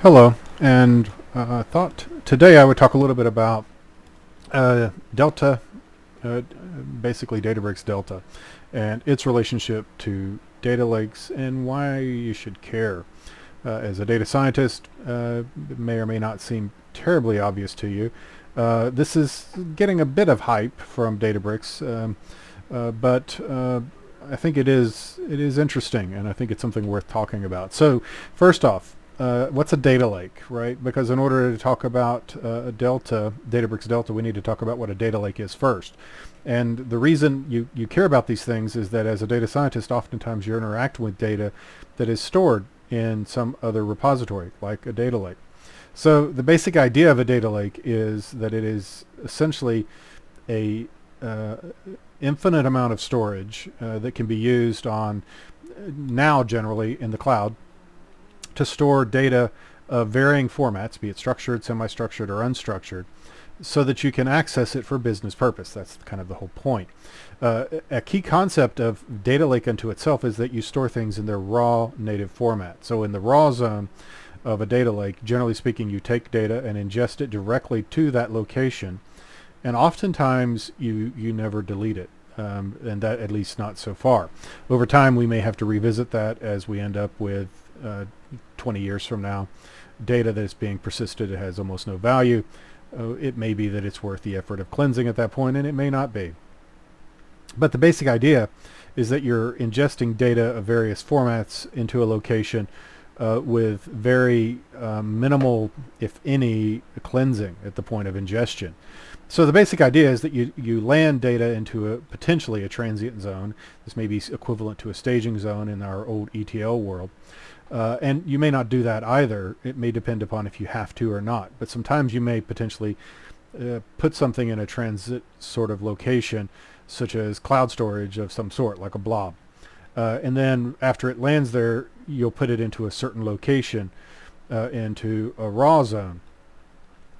Hello, and I thought today I would talk a little bit about Delta, basically Databricks Delta, and its relationship to data lakes and why you should care. As a data scientist, it may or may not seem terribly obvious to you. This is getting a bit of hype from Databricks, but I think it is interesting, and I think it's something worth talking about. So, first off, what's a data lake, right? Because in order to talk about Databricks Delta, we need to talk about what a data lake is first. And the reason you care about these things is that as a data scientist, oftentimes you're interacting with data that is stored in some other repository, like a data lake. So the basic idea of a data lake is that it is essentially a infinite amount of storage that can be used on now generally in the cloud to store data of varying formats, be it structured, semi-structured, or unstructured, so that you can access it for business purpose. That's kind of the whole point. A key concept of data lake unto itself is that you store things in their raw native format. So in the raw zone of a data lake, generally speaking, you take data and ingest it directly to that location, and oftentimes you never delete it. And that at least not so far. Over time, we may have to revisit that as we end up with 20 years from now, data that is being persisted has almost no value. It may be that it's worth the effort of cleansing at that point, and it may not be. But the basic idea is that you're ingesting data of various formats into a location with very minimal, if any, cleansing at the point of ingestion. So the basic idea is that you land data into potentially a transient zone. This may be equivalent to a staging zone in our old ETL world. And you may not do that either. It may depend upon if you have to or not. But sometimes you may potentially put something in a transit sort of location, such as cloud storage of some sort, like a blob. And then after it lands there, you'll put it into a certain location, into a raw zone.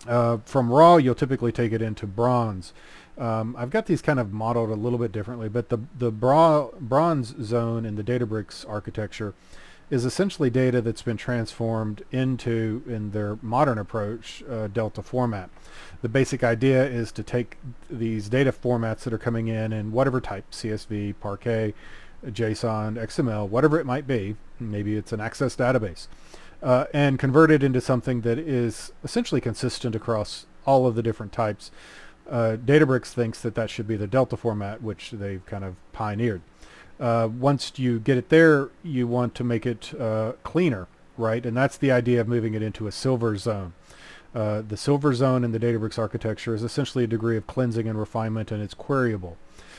From raw, you'll typically take it into bronze. I've got these kind of modeled a little bit differently, but the bronze zone in the Databricks architecture is essentially data that's been transformed into, in their modern approach, Delta format. The basic idea is to take these data formats that are coming in whatever type, CSV, Parquet, JSON, XML, whatever it might be, maybe it's an Access database, and convert it into something that is essentially consistent across all of the different types. Databricks thinks that that should be the Delta format, which they've kind of pioneered. Once you get it there, you want to make it cleaner, right? And that's the idea of moving it into a silver zone. The silver zone in the Databricks architecture is essentially a degree of cleansing and refinement, and it's queryable.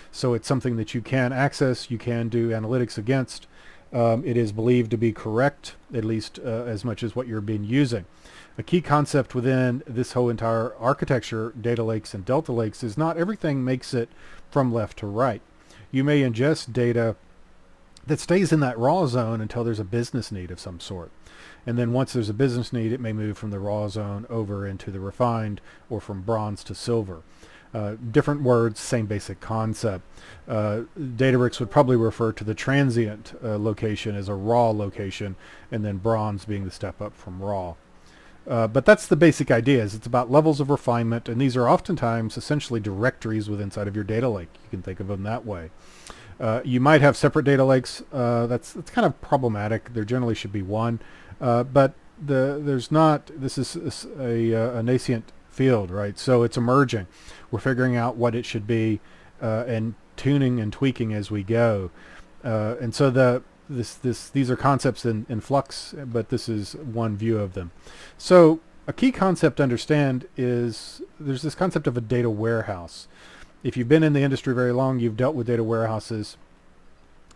So it's something that you can access, you can do analytics against. It is believed to be correct, at least as much as what you're been using. A key concept within this whole entire architecture, data lakes and delta lakes, is not everything makes it from left to right. You may ingest data that stays in that raw zone until there's a business need of some sort. And then once there's a business need, it may move from the raw zone over into the refined, or from bronze to silver. Different words, same basic concept. Databricks would probably refer to the transient location as a raw location, and then bronze being the step up from raw. But that's the basic idea. It's about levels of refinement, and these are oftentimes essentially directories within inside of your data lake. You can think of them that way. You might have separate data lakes. That's kind of problematic. There generally should be one, but there's not. This is a nascent field, right? So it's emerging. We're figuring out what it should be, and tuning and tweaking as we go. And so these are concepts in flux, but this is one view of them. So a key concept to understand is there's this concept of a data warehouse. If you've been in the industry very long, you've dealt with data warehouses.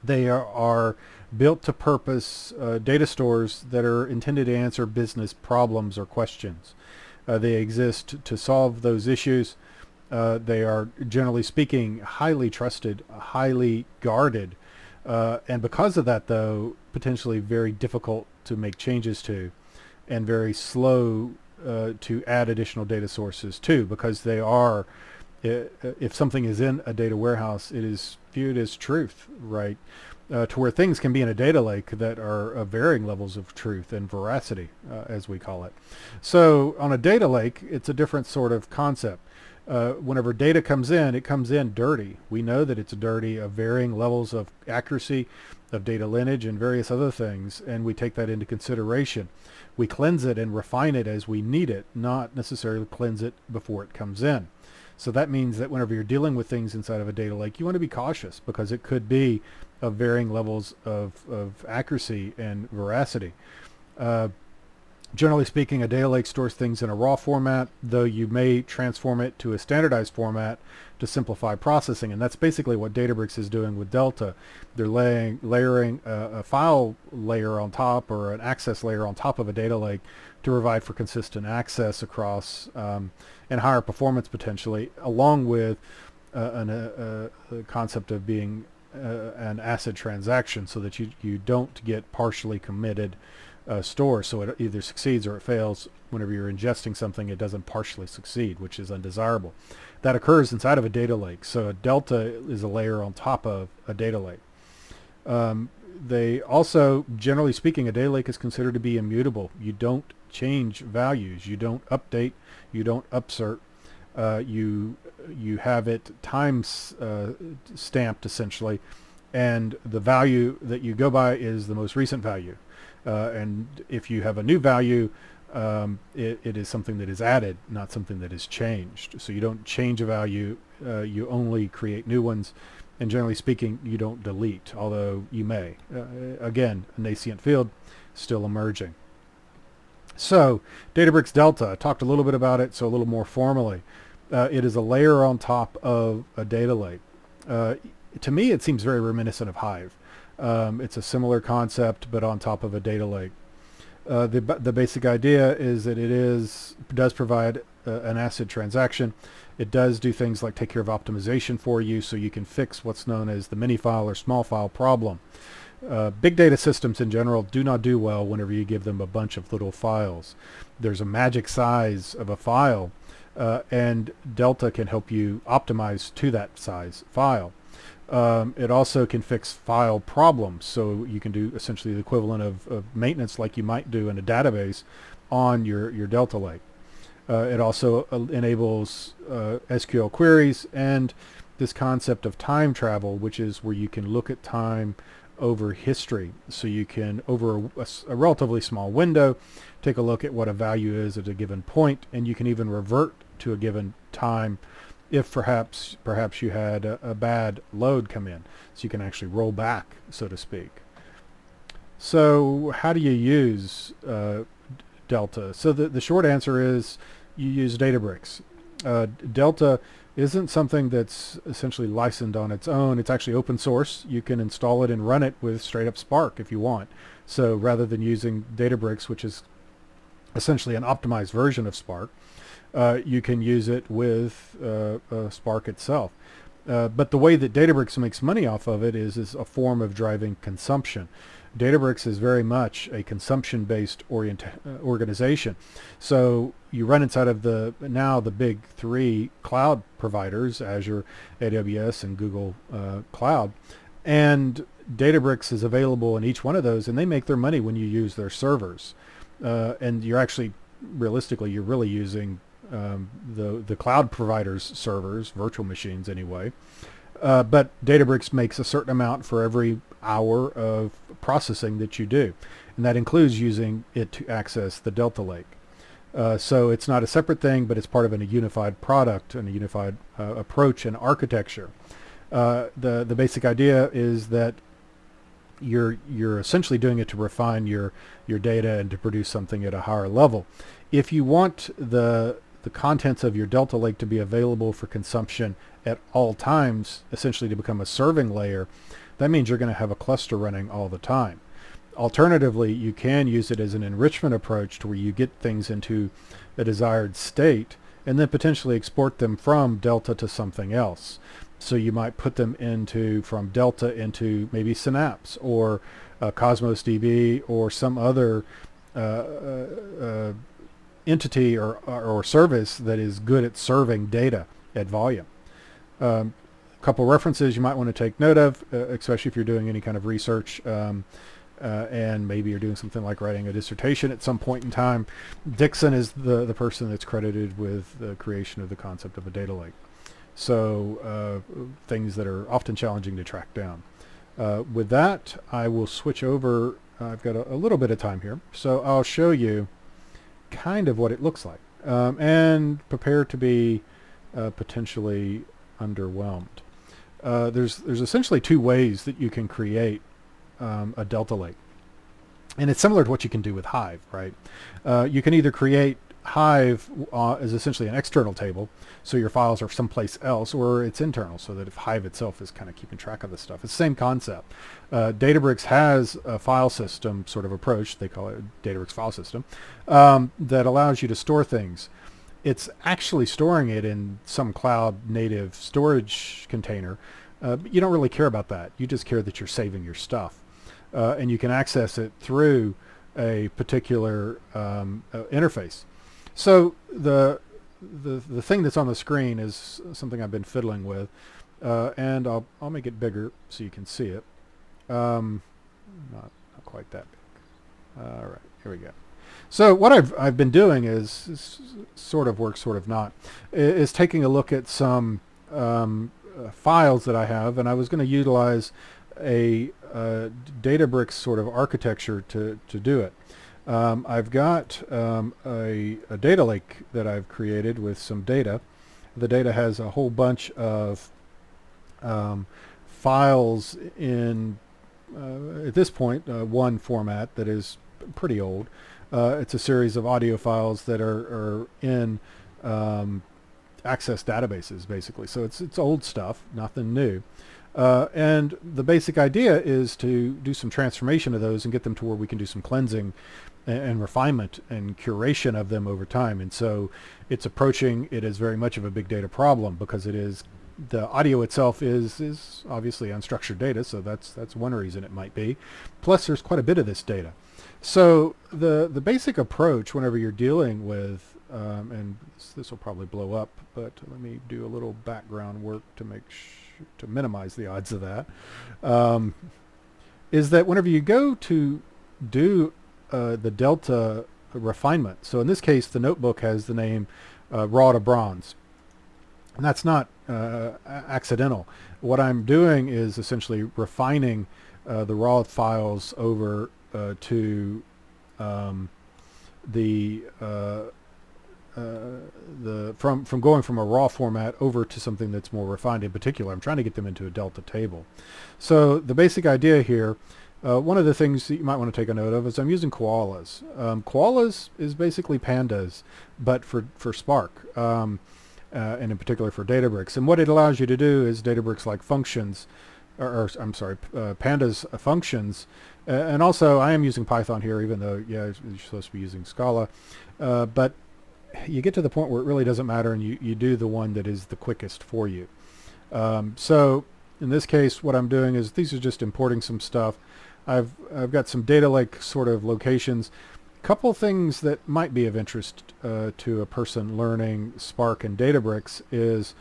They are built to purpose data stores that are intended to answer business problems or questions. They exist to solve those issues. They are, generally speaking, highly trusted, highly guarded, and because of that, though, potentially very difficult to make changes to, and very slow to add additional data sources to, because they are, if something is in a data warehouse, it is viewed as truth, right? to where things can be in a data lake that are of varying levels of truth and veracity, as we call it. So on a data lake, it's a different sort of concept. Whenever data comes in, it comes in dirty. We know that it's dirty of varying levels of accuracy, of data lineage, and various other things, and we take that into consideration. We cleanse it and refine it as we need it, not necessarily cleanse it before it comes in. So that means that whenever you're dealing with things inside of a data lake, you want to be cautious because it could be of varying levels of accuracy and veracity. Generally speaking, a data lake stores things in a raw format, though you may transform it to a standardized format to simplify processing. And that's basically what Databricks is doing with Delta. They're layering a file layer on top, or an access layer on top of a data lake, to provide for consistent access across and higher performance potentially, along with a concept of being an ACID transaction, so that you don't get partially committed store, so it either succeeds or it fails. Whenever you're ingesting something, it doesn't partially succeed, which is undesirable. That occurs inside of a data lake. So a delta is a layer on top of a data lake. They also, generally speaking, a data lake is considered to be immutable. You don't change values. You don't update. You don't upsert. You have it time stamped essentially, and the value that you go by is the most recent value. And if you have a new value, it is something that is added, not something that is changed. So you don't change a value, you only create new ones, and generally speaking, you don't delete, although you may. Again, a nascent field, still emerging. So Databricks Delta, I talked a little bit about it, so a little more formally. It is a layer on top of a data lake. To me, it seems very reminiscent of Hive. It's a similar concept, but on top of a data lake. The basic idea is that it does provide an ACID transaction. It does do things like take care of optimization for you, so you can fix what's known as the mini file or small file problem. Big data systems in general do not do well whenever you give them a bunch of little files. There's a magic size of a file, and Delta can help you optimize to that size file. It also can fix file problems, so you can do essentially the equivalent of maintenance like you might do in a database on your Delta Lake. It also enables SQL queries and this concept of time travel, which is where you can look at time over history. So you can, over a relatively small window, take a look at what a value is at a given point, and you can even revert to a given time if perhaps you had a bad load come in. So you can actually roll back, so to speak. So how do you use Delta? So the short answer is you use Databricks. Delta isn't something that's essentially licensed on its own. It's actually open source. You can install it and run it with straight up Spark if you want. So rather than using Databricks, which is essentially an optimized version of Spark, you can use it with Spark itself. But the way that Databricks makes money off of it is a form of driving consumption. Databricks is very much a consumption-based organization. So you run inside of the big three cloud providers, Azure, AWS, and Google Cloud. And Databricks is available in each one of those, and they make their money when you use their servers. And you're actually, realistically, you're really using the cloud providers' servers, virtual machines anyway. But Databricks makes a certain amount for every hour of processing that you do. And that includes using it to access the Delta Lake. So it's not a separate thing, but it's part of a unified product and a unified approach and architecture. The basic idea is that you're essentially doing it to refine your data and to produce something at a higher level. If you want the contents of your Delta Lake to be available for consumption at all times, essentially to become a serving layer, that means you're going to have a cluster running all the time. Alternatively, you can use it as an enrichment approach to where you get things into a desired state and then potentially export them from Delta to something else. So you might put them from Delta into maybe Synapse or Cosmos DB or some other entity or service that is good at serving data at volume. couple references you might want to take note of, especially if you're doing any kind of research, and maybe you're doing something like writing a dissertation at some point in time. Dixon is the person that's credited with the creation of the concept of a data lake. So things that are often challenging to track down. With that, I will switch over. I've got a little bit of time here, so I'll show you kind of what it looks like, and prepare to be potentially underwhelmed. There's essentially two ways that you can create a delta lake, and it's similar to what you can do with Hive, right? You can either create Hive as essentially an external table, so your files are someplace else, or it's internal, so that if Hive itself is kind of keeping track of this stuff. It's the same concept. Databricks has a file system sort of approach. They call it Databricks file system, that allows you to store things. It's actually storing it in some cloud native storage container, but you don't really care about that. You just care that you're saving your stuff, and you can access it through a particular interface. So the thing that's on the screen is something I've been fiddling with, and I'll make it bigger so you can see it. Not quite that big. All right, here we go. So what I've been doing is sort of works, sort of not, is taking a look at some files that I have, and I was going to utilize a Databricks sort of architecture to do it. I've got a data lake that I've created with some data. The data has a whole bunch of files in, at this point, one format that is pretty old. It's a series of audio files that are in Access databases, basically. So it's old stuff, nothing new. And the basic idea is to do some transformation of those and get them to where we can do some cleansing and refinement and curation of them over time. And so it's approaching it as very much of a big data problem, because it is, the audio itself is obviously unstructured data, so that's one reason it might be. Plus there's quite a bit of this data. So the basic approach whenever you're dealing with, and this will probably blow up, but let me do a little background work to to minimize the odds of that, is that whenever you go to do the delta refinement, so in this case the notebook has the name raw to bronze, and that's not accidental. What I'm doing is essentially refining the raw files over to from going from a raw format over to something that's more refined. In particular, I'm trying to get them into a delta table. So the basic idea here, one of the things that you might want to take a note of is I'm using koalas. Koalas is basically pandas, but for Spark, and in particular for Databricks. And what it allows you to do is Databricks like functions, or I'm sorry, pandas functions. And also I am using Python here, even though, yeah, you're supposed to be using Scala. But you get to the point where it really doesn't matter, and you do the one that is the quickest for you. So in this case, what I'm doing is these are just importing some stuff. I've got some data lake sort of locations. Couple things that might be of interest to a person learning Spark and Databricks is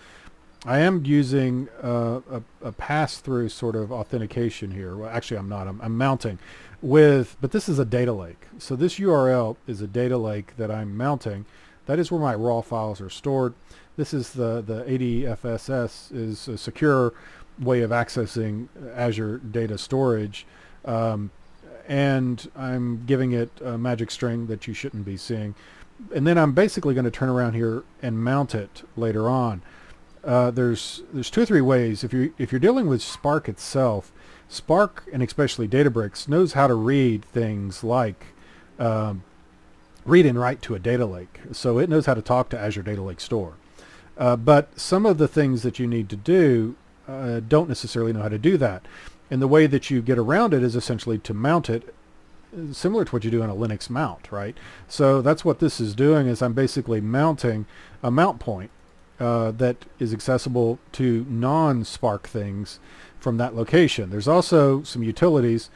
I am using a pass-through sort of authentication here. Well, actually I'm not. I'm mounting with, but this is a data lake. So this URL is a data lake that I'm mounting. That is where my raw files are stored. This is the ADFSS is a secure way of accessing Azure data storage. And I'm giving it a magic string that you shouldn't be seeing. And then I'm basically going to turn around here and mount it later on. There's 2 or 3 ways. If you're dealing with Spark itself, Spark, and especially Databricks, knows how to read things like read and write to a data lake. So it knows how to talk to Azure Data Lake Store. But some of the things that you need to do don't necessarily know how to do that. And the way that you get around it is essentially to mount it, similar to what you do on a Linux mount, right? So that's what this is doing, is I'm basically mounting a mount point that is accessible to non-Spark things from that location. There's also some utilities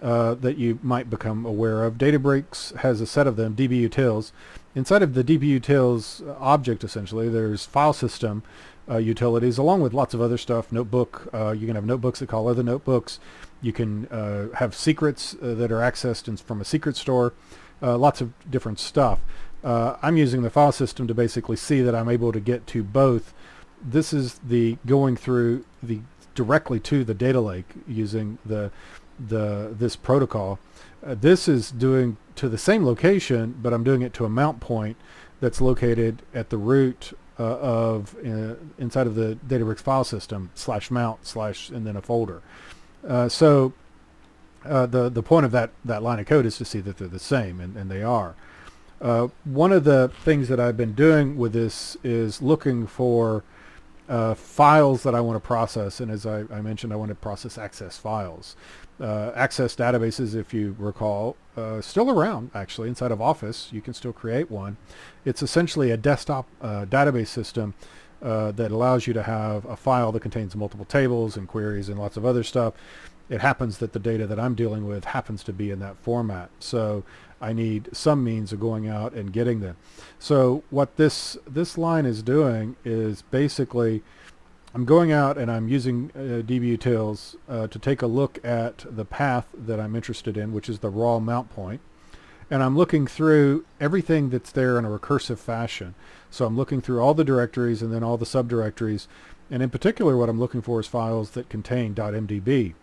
that you might become aware of. Databricks has a set of them, dbutils. Inside of the dbutils object, essentially, there's file system, utilities, along with lots of other stuff. Notebook, you can have notebooks that call other notebooks. You can have secrets that are accessed from a secret store. Lots of different stuff. I'm using the file system to basically see that I'm able to get to both. This is the going through the directly to the data lake using this protocol. This is doing to the same location, but I'm doing it to a mount point that's located at the root inside of the Databricks file system /mount/ and then a folder. So the point of that line of code is to see that they're the same, and they are. One of the things that I've been doing with this is looking for files that I want to process, and as I mentioned, I want to process access files. Access databases, if you recall, still around actually inside of Office. You can still create one. It's essentially a desktop database system that allows you to have a file that contains multiple tables and queries and lots of other stuff. It happens that the data that I'm dealing with happens to be in that format, so I need some means of going out and getting them. So what this line is doing is basically I'm going out and I'm using dbutils to take a look at the path that I'm interested in, which is the raw mount point. And I'm looking through everything that's there in a recursive fashion. So I'm looking through all the directories and then all the subdirectories. And in particular, what I'm looking for is files that contain .mdb.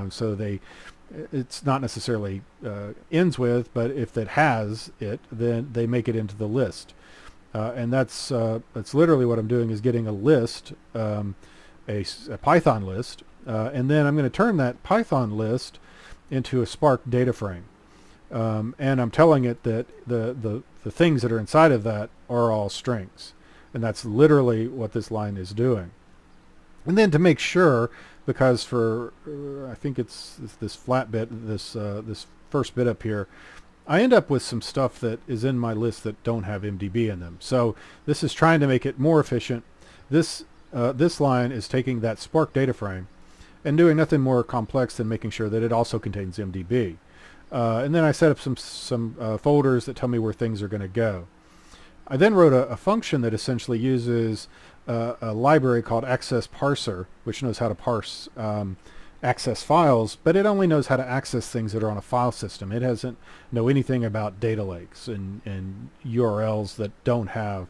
So it's not necessarily ends with, but if it has it, then they make it into the list. And that's literally what I'm doing is getting a list, a Python list, and then I'm going to turn that Python list into a Spark data frame. And I'm telling it that the things that are inside of that are all strings. And that's literally what this line is doing. And then to make sure, because for, I think it's this flat bit, this first bit up here, I end up with some stuff that is in my list that don't have MDB in them. So this is trying to make it more efficient. This line is taking that Spark data frame and doing nothing more complex than making sure that it also contains MDB. And then I set up some folders that tell me where things are going to go. I then wrote a function that essentially uses a library called access parser, which knows how to parse access files, but it only knows how to access things that are on a file system. It doesn't know anything about data lakes and URLs that don't have,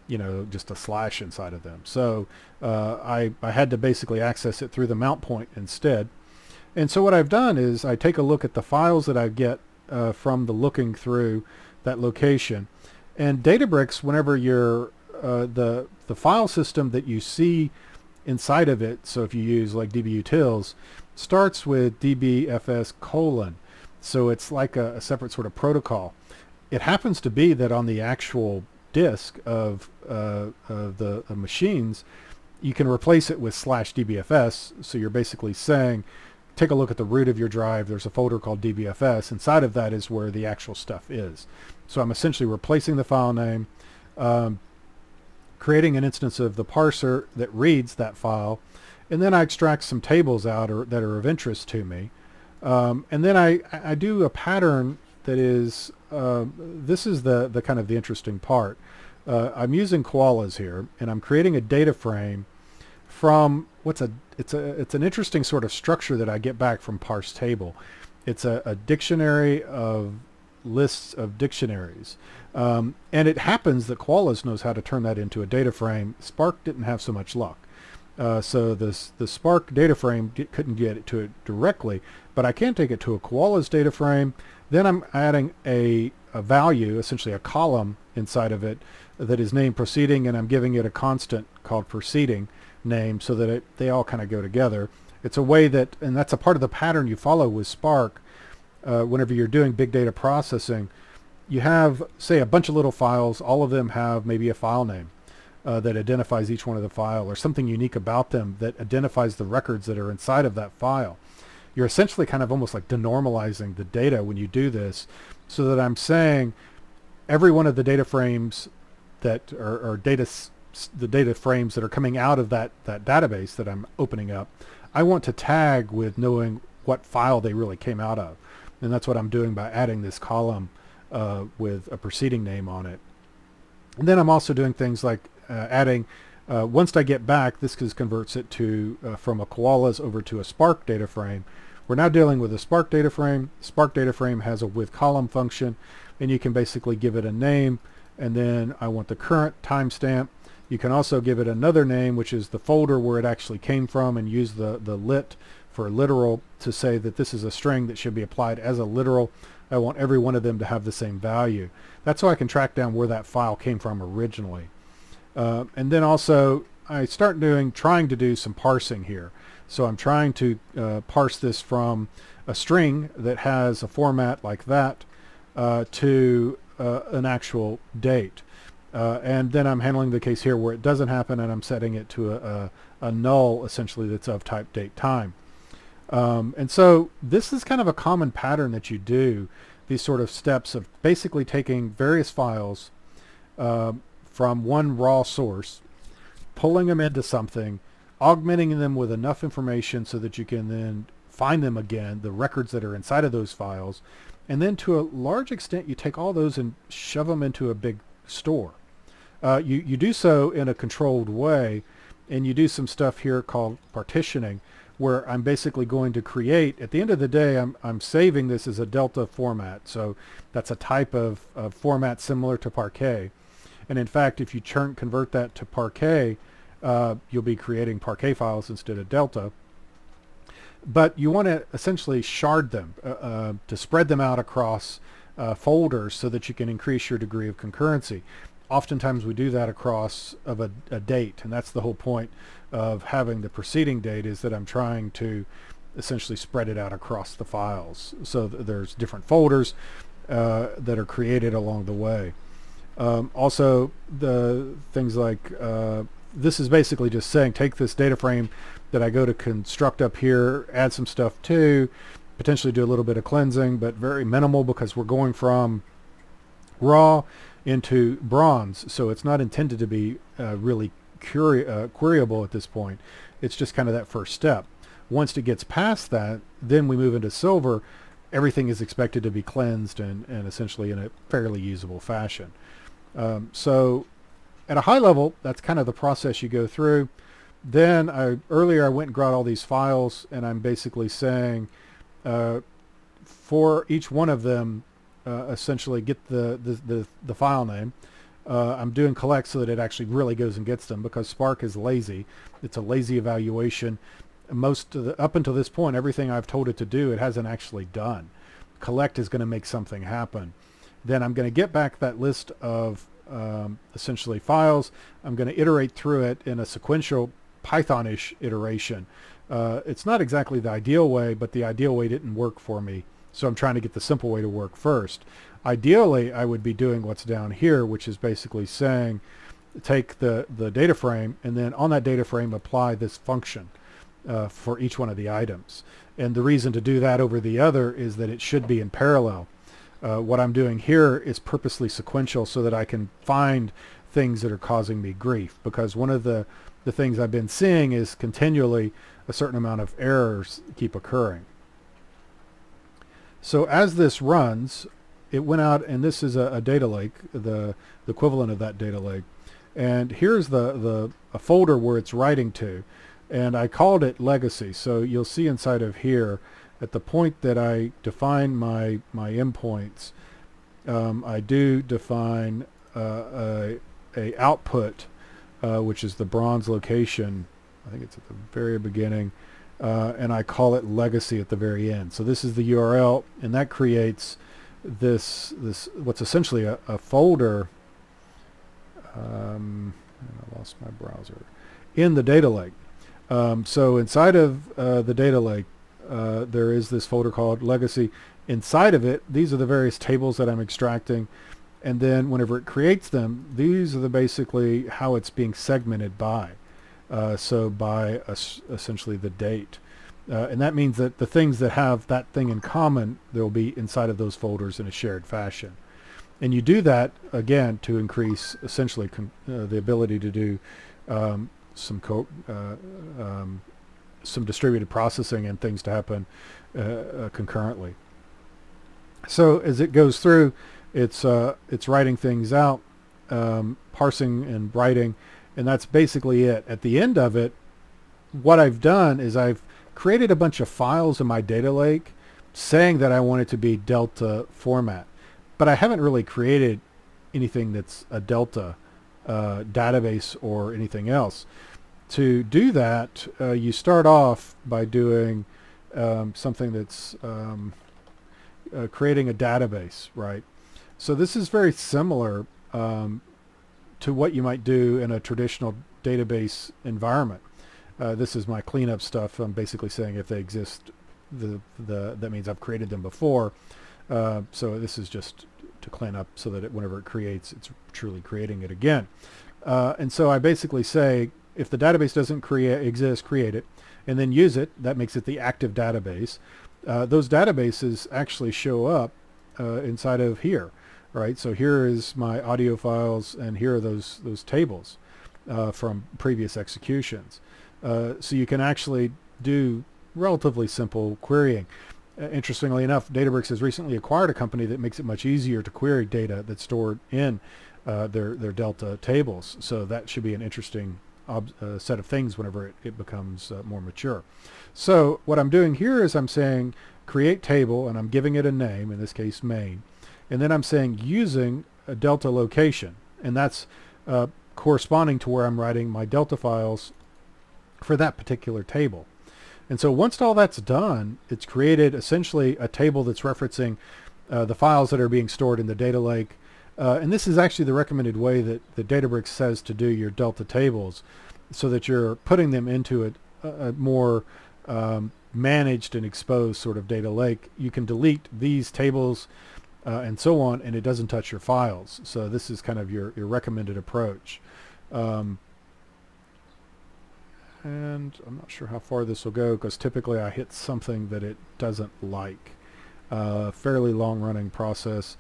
just a slash inside of them. So I had to basically access it through the mount point instead. And so what I've done is I take a look at the files that I get from the looking through that location. And Databricks, whenever you're the file system that you see inside of it, so if you use like dbutils, starts with dbfs:. So it's like a separate sort of protocol. It happens to be that on the actual disk of the machines, you can replace it with /dbfs. So you're basically saying, take a look at the root of your drive. There's a folder called dbfs. Inside of that is where the actual stuff is. So I'm essentially replacing the file name, creating an instance of the parser that reads that file, and then I extract some tables out that are of interest to me. And then I do a pattern that is, this is the kind of the interesting part. I'm using koalas here, and I'm creating a data frame from it's an interesting sort of structure that I get back from parse table. It's a dictionary of lists of dictionaries. And it happens that Koalas knows how to turn that into a data frame. Spark didn't have so much luck. So the Spark data frame couldn't get it to it directly, but I can take it to a Koalas data frame. Then I'm adding a value, essentially a column inside of it that is named proceeding, and I'm giving it a constant called proceeding name so that they all kind of go together. It's a way that, and that's a part of the pattern you follow with Spark. Whenever you're doing big data processing, you have, say, a bunch of little files. All of them have maybe a file name that identifies each one of the file, or something unique about them that identifies the records that are inside of that file. You're essentially kind of almost like denormalizing the data when you do this, so that I'm saying every one of the data frames that are the data frames that are coming out of that database that I'm opening up, I want to tag with knowing what file they really came out of. And that's what I'm doing by adding this column with a proceeding name on it. And then I'm also doing things like adding Once I get back, this converts it to from a koalas over to a Spark data frame. We're now dealing with a Spark data frame. Spark data frame has a with column function, and you can basically give it a name, and then I want the current timestamp. You can also give it another name, which is the folder where it actually came from, and use the lit for literal to say that this is a string that should be applied as a literal. I want every one of them to have the same value. That's so I can track down where that file came from originally. And then also I start trying to do some parsing here. So I'm trying to parse this from a string that has a format like that to an actual date. And then I'm handling the case here where it doesn't happen, and I'm setting it to a null essentially that's of type date time. And so this is kind of a common pattern that you do, these sort of steps of basically taking various files from one raw source, pulling them into something, augmenting them with enough information so that you can then find them again, the records that are inside of those files, and then to a large extent you take all those and shove them into a big store. You do so in a controlled way, and you do some stuff here called partitioning, where I'm basically going to create, at the end of the day, I'm saving this as a delta format. So that's a type of format similar to Parquet. And in fact, if you convert that to Parquet, you'll be creating Parquet files instead of delta. But you want to essentially shard them to spread them out across folders so that you can increase your degree of concurrency. Oftentimes we do that across of a date, and that's the whole point of having the preceding date, is that I'm trying to essentially spread it out across the files. So there's different folders that are created along the way. Also, the things like this is basically just saying take this data frame that I go to construct up here, add some stuff to, potentially do a little bit of cleansing, but very minimal because we're going from raw into bronze, so it's not intended to be really queryable at this point. It's just kind of that first step. Once it gets past that, then we move into silver. Everything is expected to be cleansed and essentially in a fairly usable fashion. So at a high level, that's kind of the process you go through. Then earlier I went and got all these files, and I'm basically saying for each one of them, essentially get the file name. I'm doing collect so that it actually really goes and gets them, because Spark is lazy. It's a lazy evaluation. Up until this point, everything I've told it to do, it hasn't actually done. Collect is going to make something happen. Then I'm going to get back that list of essentially files. I'm going to iterate through it in a sequential Python-ish iteration. It's not exactly the ideal way, but the ideal way didn't work for me. So I'm trying to get the simple way to work first. Ideally, I would be doing what's down here, which is basically saying, take the data frame, and then on that data frame, apply this function for each one of the items. And the reason to do that over the other is that it should be in parallel. What I'm doing here is purposely sequential so that I can find things that are causing me grief, because one of the things I've been seeing is continually a certain amount of errors keep occurring. So as this runs, it went out, and this is a data lake, the equivalent of that data lake. And here's a folder where it's writing to, and I called it legacy. So you'll see inside of here, at the point that I define my endpoints, I do define a output, which is the bronze location. I think it's at the very beginning. And I call it legacy at the very end. So this is the URL, and that creates this what's essentially a folder. And I lost my browser in the data lake. So inside of the data lake, there is this folder called legacy. Inside of it, these are the various tables that I'm extracting, and then whenever it creates them, these are basically how it's being segmented by. So by essentially the date. And that means that the things that have that thing in common, they'll be inside of those folders in a shared fashion. And you do that, again, to increase essentially the ability to do some distributed processing and things to happen concurrently. So as it goes through, it's writing things out, parsing and writing, And that's basically it. At the end of it, what I've done is I've created a bunch of files in my data lake saying that I want it to be Delta format. But I haven't really created anything that's a Delta database or anything else. To do that, you start off by doing something that's creating a database, right? So this is very similar to what you might do in a traditional database environment. This is my cleanup stuff. I'm basically saying if they exist, that means I've created them before. So this is just to clean up so that whenever it creates, it's truly creating it again. And so I basically say, if the database doesn't exist, create it, and then use it. That makes it the active database. Those databases actually show up inside of here, right? So here is my audio files, and here are those tables from previous executions. So you can actually do relatively simple querying. Interestingly enough, Databricks has recently acquired a company that makes it much easier to query data that's stored in their Delta tables. So that should be an interesting set of things whenever it becomes more mature. So what I'm doing here is I'm saying create table, and I'm giving it a name, in this case main, and then I'm saying using a Delta location, and that's corresponding to where I'm writing my Delta files for that particular table. And so once all that's done, it's created essentially a table that's referencing the files that are being stored in the data lake. And this is actually the recommended way that the Databricks says to do your Delta tables, so that you're putting them into a more managed and exposed sort of data lake. You can delete these tables and so on, and it doesn't touch your files. So this is kind of your recommended approach. And I'm not sure how far this will go, because typically I hit something that it doesn't like. Fairly long-running process.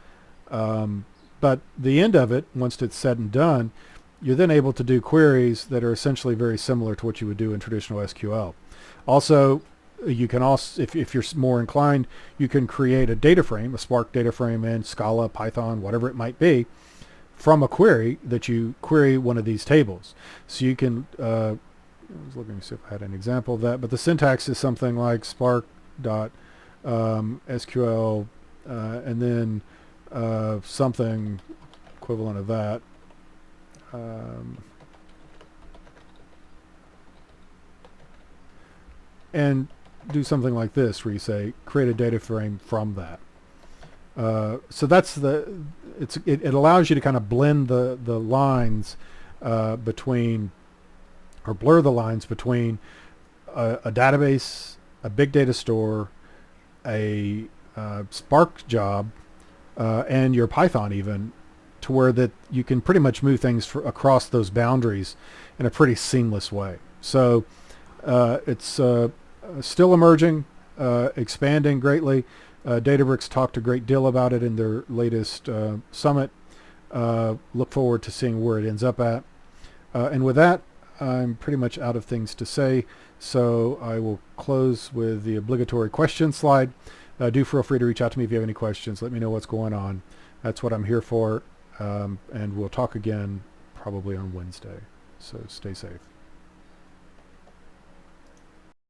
But the end of it, once it's said and done, you're then able to do queries that are essentially very similar to what you would do in traditional SQL. Also, you can also, if you're more inclined, you can create a data frame, a Spark data frame in Scala, Python, whatever it might be, from a query that you query one of these tables. So you can, I was looking to see if I had an example of that, but the syntax is something like spark.sql and then something equivalent of that. And do something like this, where you say create a data frame from that. So that's it allows you to kind of blend the lines between, or blur the lines between a database, a big data store, a Spark job, and your Python even, to where that you can pretty much move things across those boundaries in a pretty seamless way. So it's still emerging, expanding greatly. Databricks talked a great deal about it in their latest summit. Look forward to seeing where it ends up at. And with that, I'm pretty much out of things to say, so I will close with the obligatory question slide. Do feel free to reach out to me if you have any questions. Let me know what's going on. That's what I'm here for, and we'll talk again probably on Wednesday. So stay safe.